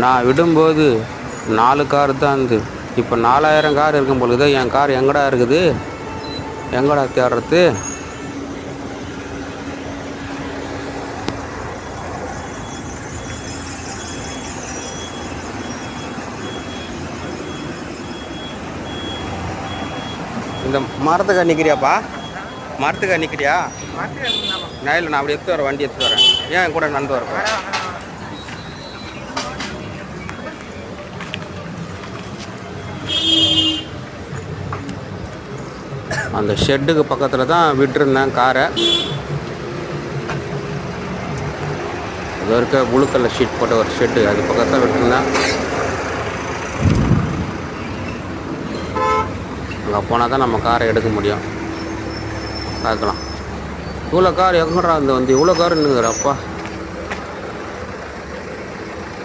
நான் விடும்போது 4 கார் தான் இருந்து, இப்போ 4000 கார் இருக்கும் பொழுது என் கார் எங்கடா இருக்குது? எங்கடா தேடுறது? இந்த மரத்துக்கு நிற்கிறியாப்பா? மரத்துக்கு நிற்கிறியா? நான் இல்லை, நான் அப்படி எடுத்து வரேன், வண்டி எடுத்து வரேன். ஏன் என் கூட நடந்து வரேன்? அந்த ஷெட்டுக்கு பக்கத்தில் தான் விட்டுருந்தேன் காரை. அது இருக்க ப்ளூ கலர் ஷீட் போட்ட ஒரு ஷெட்டு, அது பக்கத்தில் விட்டுருந்தேன். அங்கே போனால் தான் நம்ம காரை எடுக்க முடியும். பார்க்கலாம். இவ்வளோ கார் எங்கடா வந்து இவ்வளோ கார் நின்றுங்கிறப்பா.